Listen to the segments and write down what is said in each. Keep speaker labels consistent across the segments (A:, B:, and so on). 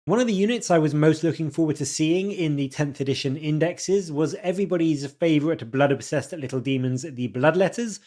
A: One of the units I was most looking forward to seeing in the 10th edition indexes was everybody's favourite blood-obsessed little demons, the Bloodletters,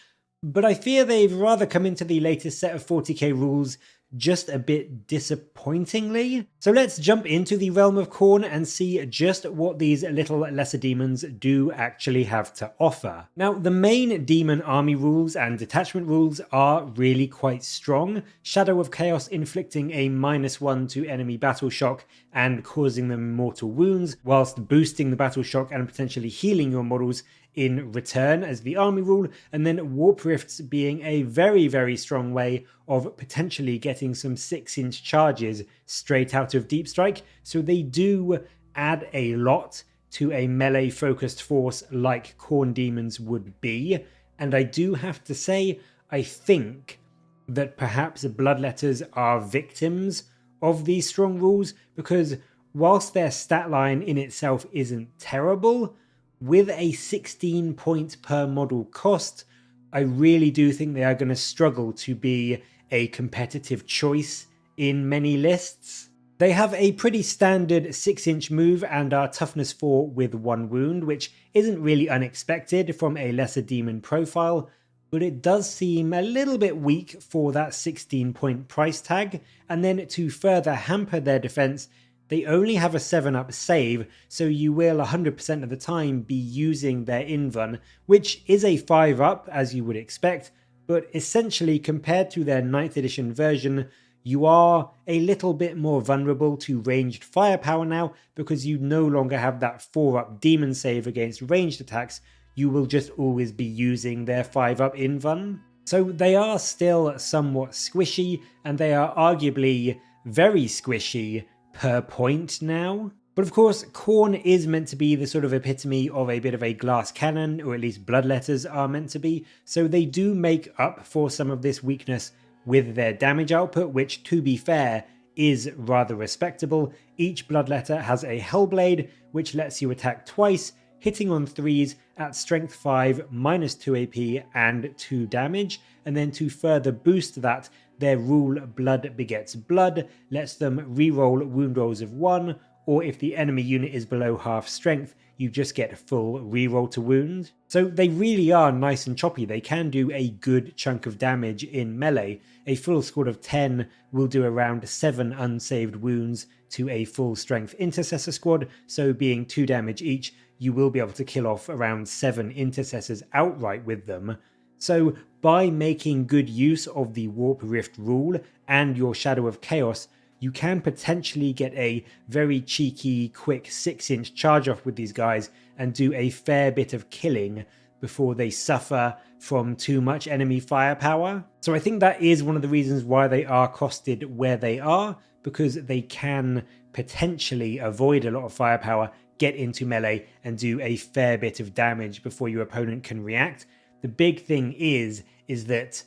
A: but I fear they've rather come into the latest set of 40k rules just a bit disappointingly. So let's jump into the realm of Khorne and see just what these little lesser demons do actually have to offer. Now, the main Daemon Army rules and detachment rules are really quite strong. Shadow of Chaos inflicting a -1 to enemy battle shock and causing them mortal wounds, whilst boosting the battle shock and potentially healing your models in return as the army rule, and then Warp Rifts being a very strong way of potentially getting some 6-inch charges straight out of Deep Strike. So they do add a lot to a melee focused force like Khorne demons would be, and I do have to say I think that perhaps Bloodletters are victims of these strong rules, because whilst their stat line in itself isn't terrible, with a 16 point per model cost, I really do think they are going to struggle to be a competitive choice in many lists. They have a pretty standard 6-inch move and are toughness 4 with 1 wound, which isn't really unexpected from a lesser demon profile, but it does seem a little bit weak for that 16 point price tag. And then to further hamper their defense, they only have a 7-up save, so you will 100% of the time be using their invuln, which is a 5-up as you would expect, but essentially compared to their 9th edition version, you are a little bit more vulnerable to ranged firepower now, because you no longer have that 4-up demon save against ranged attacks. You will just always be using their 5-up invuln. So they are still somewhat squishy, and they are arguably very squishy per point now. But of course, Khorne is meant to be the sort of epitome of a bit of a glass cannon, or at least Bloodletters are meant to be, so they do make up for some of this weakness with their damage output, which, to be fair, is rather respectable. Each Bloodletter has a Hellblade, which lets you attack twice, hitting on 3s at strength 5, -2 AP and 2 damage, and then to further boost that, their rule Blood Begets Blood lets them reroll wound rolls of 1, or if the enemy unit is below half strength, you just get full reroll to wound. So they really are nice and choppy. They can do a good chunk of damage in melee. A full squad of 10 will do around 7 unsaved wounds to a full strength intercessor squad, so being 2 damage each, you will be able to kill off around 7 intercessors outright with them. So by making good use of the Warp Rift rule and your Shadow of Chaos, you can potentially get a very cheeky, quick 6-inch charge off with these guys and do a fair bit of killing before they suffer from too much enemy firepower. So I think that is one of the reasons why they are costed where they are, because they can potentially avoid a lot of firepower, get into melee and do a fair bit of damage before your opponent can react. The big thing is that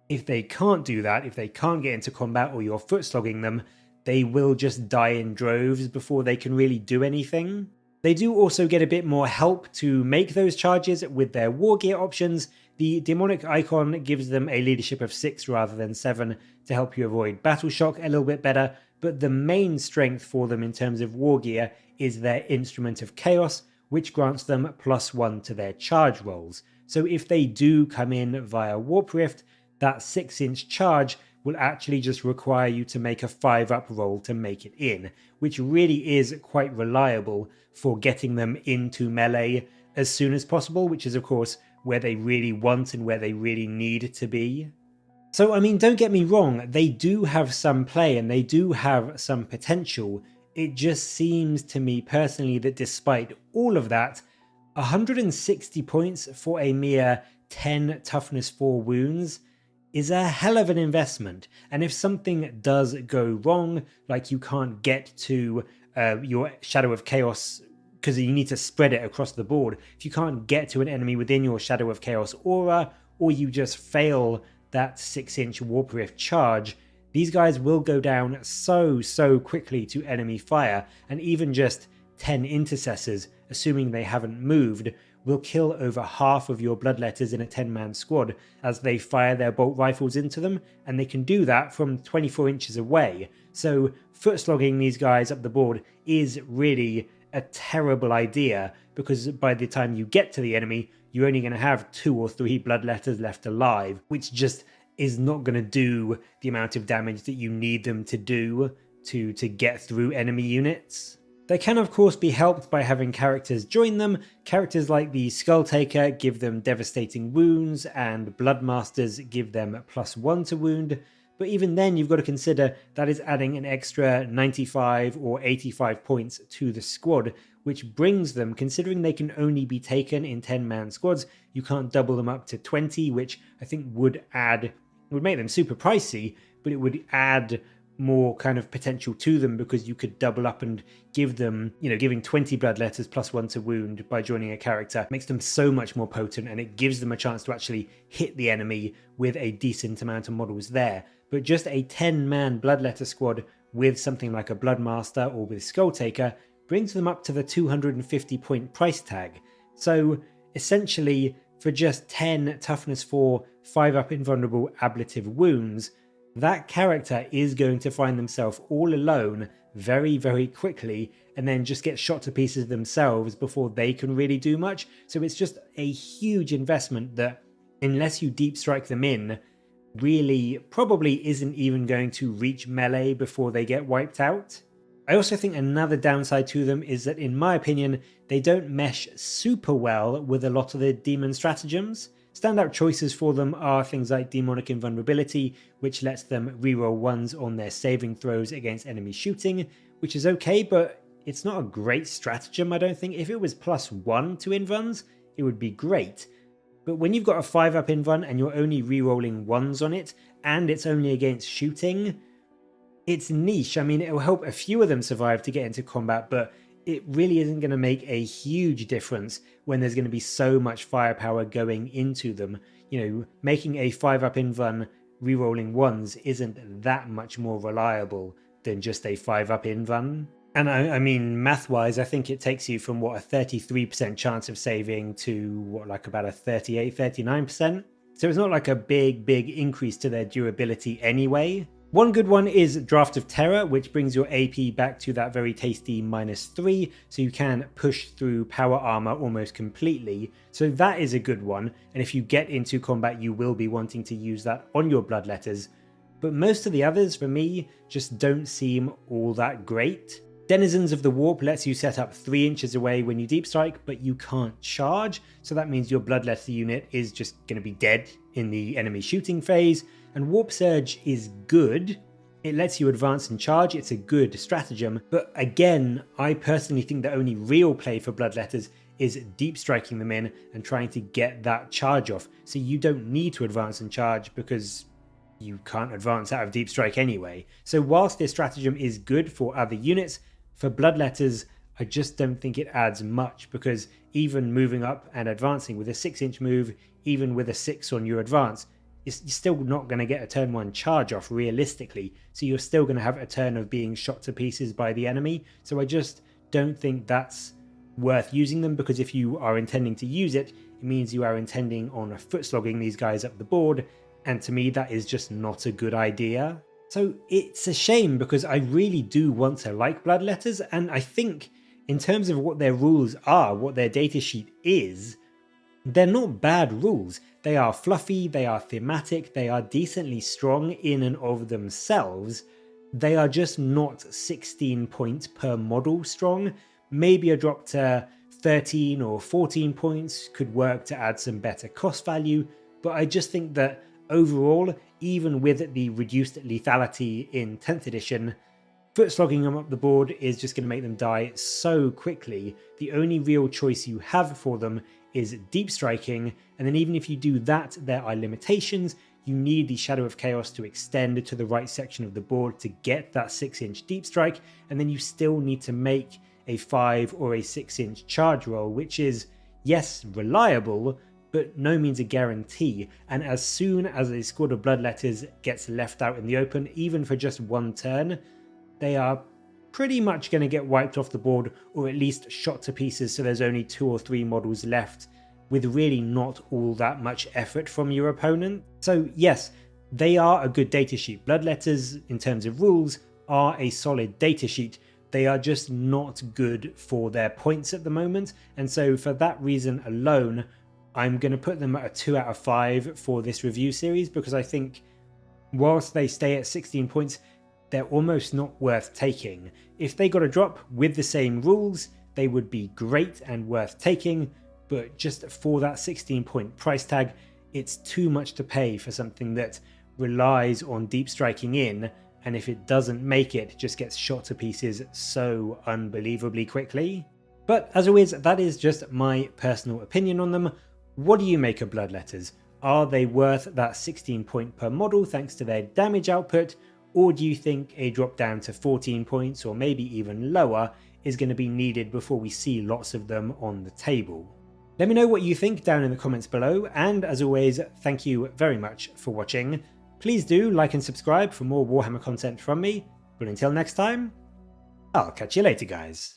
A: if they can't do that, if they can't get into combat or you're foot slogging them, they will just die in droves before they can really do anything. They do also get a bit more help to make those charges with their war gear options. The demonic icon gives them a leadership of 6 rather than 7 to help you avoid battle shock a little bit better, but the main strength for them in terms of war gear is their Instrument of Chaos, which grants them +1 to their charge rolls. So if they do come in via Warp Rift, that 6-inch charge will actually just require you to make a 5-up roll to make it in, which really is quite reliable for getting them into melee as soon as possible, which is of course where they really want and where they really need to be. So I mean, don't get me wrong, they do have some play and they do have some potential. It just seems to me personally that despite all of that, 160 points for a mere 10 toughness 4 wounds is a hell of an investment. And if something does go wrong, like you can't get to your Shadow of Chaos because you need to spread it across the board, if you can't get to an enemy within your Shadow of Chaos aura, or you just fail that 6-inch Warp Rift charge, these guys will go down so quickly to enemy fire, and even just 10 intercessors, assuming they haven't moved, will kill over half of your Bloodletters in a 10-man squad as they fire their bolt rifles into them, and they can do that from 24 inches away. So foot slogging these guys up the board is really a terrible idea, because by the time you get to the enemy, you're only going to have 2 or 3 Bloodletters left alive, which just is not going to do the amount of damage that you need them to do to get through enemy units. They can of course be helped by having characters join them. Characters like the Skulltaker give them devastating wounds, and Bloodmasters give them +1 to wound, but even then you've got to consider that is adding an extra 95 or 85 points to the squad, which brings them, considering they can only be taken in 10-man squads, you can't double them up to 20, which I think would make them super pricey, but it would add more kind of potential to them, because you could double up and give them, giving 20 Bloodletters +1 to wound by joining a character makes them so much more potent, and it gives them a chance to actually hit the enemy with a decent amount of models there. But just a 10-man Bloodletter squad with something like a Bloodmaster or with Skulltaker brings them up to the 250 point price tag. So essentially, for just 10 toughness 4, 5-up invulnerable ablative wounds, that character is going to find themselves all alone very, very quickly, and then just get shot to pieces themselves before they can really do much. So it's just a huge investment that, unless you deep strike them in, really probably isn't even going to reach melee before they get wiped out. I also think another downside to them is that, in my opinion, they don't mesh super well with a lot of the demon stratagems. Standout choices for them are things like Demonic Invulnerability, which lets them reroll 1s on their saving throws against enemy shooting, which is okay, but it's not a great stratagem, I don't think. If it was +1 to invuns, it would be great. But when you've got a 5-up invuln and you're only rerolling 1s on it, and it's only against shooting, it's niche. I mean, it will help a few of them survive to get into combat, but it really isn't going to make a huge difference when there's going to be so much firepower going into them. Making a 5-up invuln rerolling 1s isn't that much more reliable than just a 5-up invuln. And I mean, math-wise, I think it takes you from, a 33% chance of saving to, about a 38, 39%? So it's not like a big increase to their durability anyway. One good one is Draft of Terror, which brings your AP back to that very tasty -3, so you can push through power armor almost completely. So that is a good one, and if you get into combat, you will be wanting to use that on your Bloodletters. But most of the others, for me, just don't seem all that great. Denizens of the Warp lets you set up 3 inches away when you deep strike, but you can't charge, so that means your Bloodletter unit is just going to be dead in the enemy shooting phase. And Warp Surge is good. It lets you advance and charge, it's a good stratagem, but again, I personally think the only real play for Bloodletters is deep striking them in and trying to get that charge off, so you don't need to advance and charge because you can't advance out of deep strike anyway. So whilst this stratagem is good for other units, for Bloodletters, I just don't think it adds much, because even moving up and advancing with a 6-inch move, even with a 6 on your advance, you're still not going to get a turn 1 charge off realistically, so you're still going to have a turn of being shot to pieces by the enemy. So I just don't think that's worth using them, because if you are intending to use it, it means you are intending on foot slogging these guys up the board, and to me that is just not a good idea. So it's a shame, because I really do want to like Bloodletters, and I think in terms of what their rules are, what their datasheet is, they're not bad rules. They are fluffy, they are thematic, they are decently strong in and of themselves. They are just not 16 points per model strong. Maybe a drop to 13 or 14 points could work to add some better cost value, but I just think that overall, even with the reduced lethality in 10th edition, foot slogging them up the board is just going to make them die so quickly. The only real choice you have for them is deep striking, and then even if you do that, there are limitations. You need the Shadow of Chaos to extend to the right section of the board to get that 6-inch deep strike, and then you still need to make a 5 or a 6-inch charge roll, which is, yes, reliable, but no means a guarantee. And as soon as a squad of Bloodletters gets left out in the open, even for just one turn, they are pretty much going to get wiped off the board, or at least shot to pieces, so there's only 2 or 3 models left with really not all that much effort from your opponent. So yes, they are a good datasheet. Bloodletters, in terms of rules, are a solid datasheet. They are just not good for their points at the moment, and so for that reason alone, I'm going to put them at a 2 out of 5 for this review series, because I think whilst they stay at 16 points, they're almost not worth taking. If they got a drop with the same rules, they would be great and worth taking, but just for that 16-point price tag, it's too much to pay for something that relies on deep striking in, and if it doesn't make it, just gets shot to pieces so unbelievably quickly. But as always, that is just my personal opinion on them. What do you make of Bloodletters? Are they worth that 16 point per model thanks to their damage output, or do you think a drop down to 14 points or maybe even lower is going to be needed before we see lots of them on the table? Let me know what you think down in the comments below, and as always, thank you very much for watching. Please do like and subscribe for more Warhammer content from me, but until next time, I'll catch you later, guys.